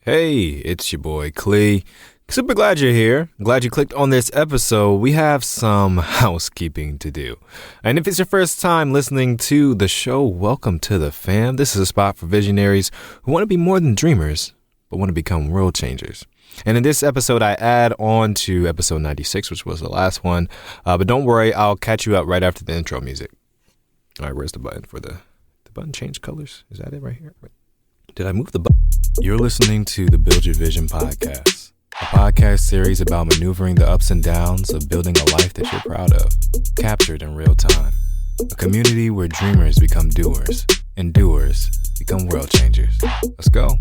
Hey, it's your boy Clee. Super glad you're here. Glad you clicked on this episode. We have some housekeeping to do. And if it's your first time listening to the show, welcome to the fam. This is a spot for visionaries who want to be more than dreamers, but want to become world changers. And in this episode, I add on to episode 96, which was the last one. But don't worry, I'll catch you up right after the intro music. All right, where's the button for the button change colors? Is that it right here? Wait. Did I move the button? You're listening to the Build Your Vision podcast, a podcast series about maneuvering the ups and downs of building a life that you're proud of, captured in real time. A community where dreamers become doers and doers become world changers. Let's go.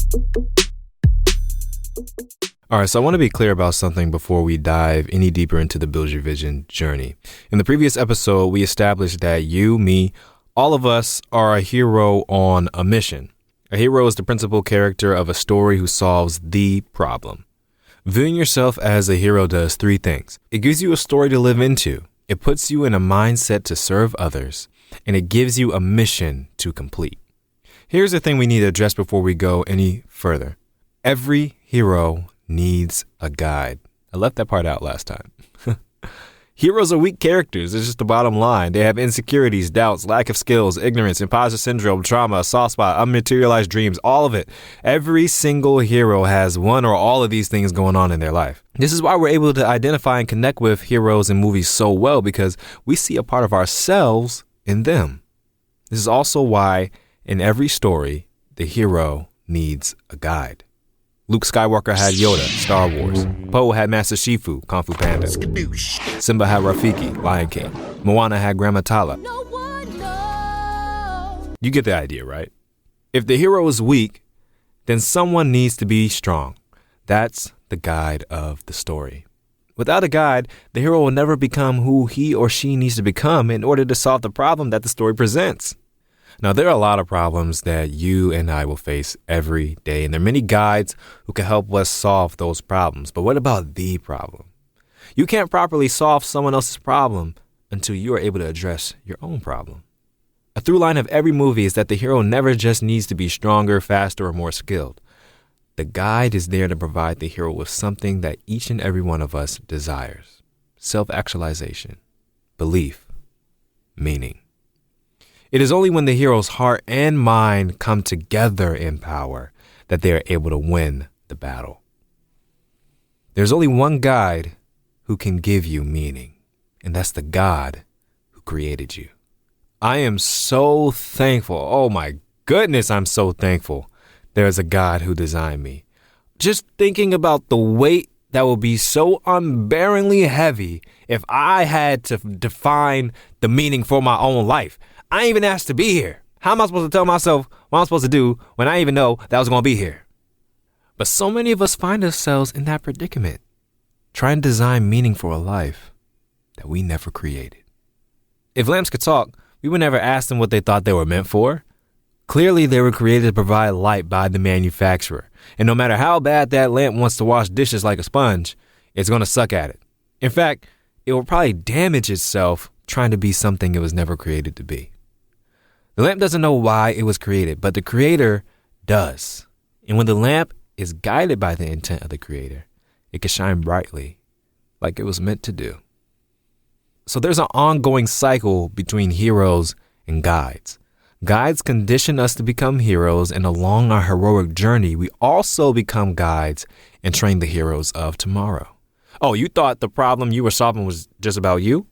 All right, so I want to be clear about something before we dive any deeper into the Build Your Vision journey. In the previous episode, we established that you, me, all of us are a hero on a mission. A hero is the principal character of a story who solves the problem. Viewing yourself as a hero does three things. It gives you a story to live into. It puts you in a mindset to serve others. And it gives you a mission to complete. Here's the thing we need to address before we go any further. Every hero needs a guide. I left that part out last time. Heroes are weak characters. It's just the bottom line. They have insecurities, doubts, lack of skills, ignorance, imposter syndrome, trauma, soft spot, un-materialized dreams, all of it. Every single hero has one or all of these things going on in their life. This is why we're able to identify and connect with heroes in movies so well, because we see a part of ourselves in them. This is also why in every story, the hero needs a guide. Luke Skywalker had Yoda, Star Wars. Poe had Master Shifu, Kung Fu Panda. Simba had Rafiki, Lion King. Moana had Grandma Tala. You get the idea, right? If the hero is weak, then someone needs to be strong. That's the guide of the story. Without a guide, the hero will never become who he or she needs to become in order to solve the problem that the story presents. Now, there are a lot of problems that you and I will face every day, and there are many guides who can help us solve those problems. But what about the problem? You can't properly solve someone else's problem until you are able to address your own problem. A through line of every movie is that the hero never just needs to be stronger, faster, or more skilled. The guide is there to provide the hero with something that each and every one of us desires: self-actualization, belief, meaning. It is only when the hero's heart and mind come together in power that they are able to win the battle. There's only one guide who can give you meaning, and that's the God who created you. I am so thankful. Oh my goodness, I'm so thankful there's a God who designed me. Just thinking about the weight that would be so unbearably heavy if I had to define the meaning for my own life. I ain't even asked to be here. How am I supposed to tell myself what I'm supposed to do when I even know that I was going to be here? But so many of us find ourselves in that predicament, trying to design meaning for a life that we never created. If lamps could talk, we would never ask them what they thought they were meant for. Clearly, they were created to provide light by the manufacturer. And no matter how bad that lamp wants to wash dishes like a sponge, it's going to suck at it. In fact, it will probably damage itself trying to be something it was never created to be. The lamp doesn't know why it was created, but the creator does. And when the lamp is guided by the intent of the creator, it can shine brightly like it was meant to do. So there's an ongoing cycle between heroes and guides. Guides condition us to become heroes, and along our heroic journey, we also become guides and train the heroes of tomorrow. Oh, you thought the problem you were solving was just about you?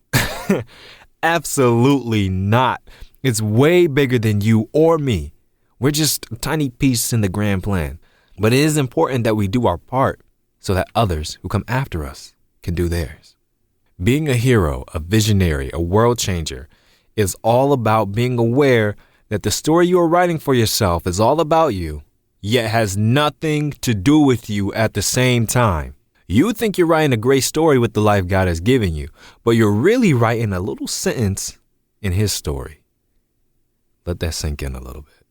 Absolutely not. It's way bigger than you or me. We're just a tiny piece in the grand plan. But it is important that we do our part so that others who come after us can do theirs. Being a hero, a visionary, a world changer is all about being aware that the story you are writing for yourself is all about you, yet has nothing to do with you at the same time. You think you're writing a great story with the life God has given you, but you're really writing a little sentence in his story. Let that sink in a little bit.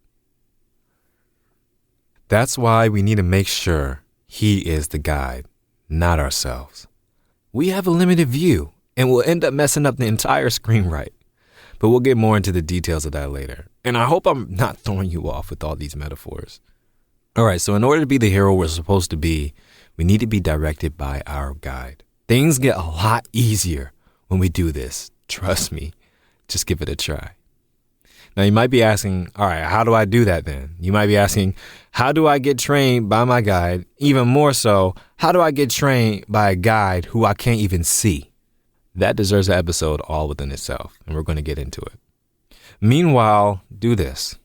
That's why we need to make sure he is the guide, not ourselves. We have a limited view, and we'll end up messing up the entire screenwrite. But we'll get more into the details of that later. And I hope I'm not throwing you off with all these metaphors. All right, so in order to be the hero we're supposed to be, we need to be directed by our guide. Things get a lot easier when we do this. Trust me. Just give it a try. Now, you might be asking, all right, how do I do that then? You might be asking, how do I get trained by my guide? Even more so, how do I get trained by a guide who I can't even see? That deserves an episode all within itself, and we're going to get into it. Meanwhile, do this.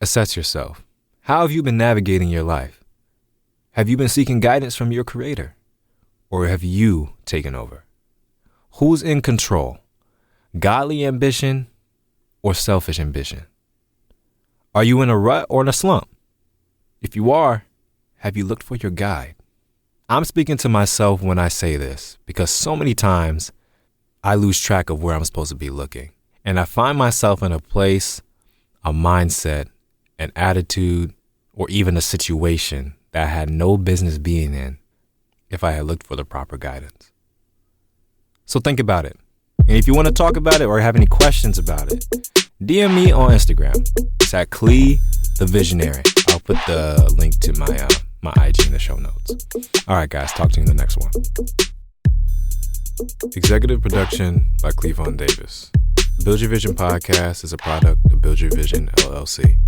Assess yourself. How have you been navigating your life? Have you been seeking guidance from your creator? Or have you taken over? Who's in control? Godly ambition or selfish ambition? Are you in a rut or in a slump? If you are, have you looked for your guide? I'm speaking to myself when I say this because so many times I lose track of where I'm supposed to be looking. And I find myself in a place, a mindset, an attitude, or even a situation that I had no business being in if I had looked for the proper guidance. So think about it. And if you want to talk about it or have any questions about it, DM me on Instagram. It's at Clee, the visionary. I'll put the link to my IG in the show notes. All right, guys, talk to you in the next one. Executive production by Cleavon Davis. The Build Your Vision podcast is a product of Build Your Vision, LLC.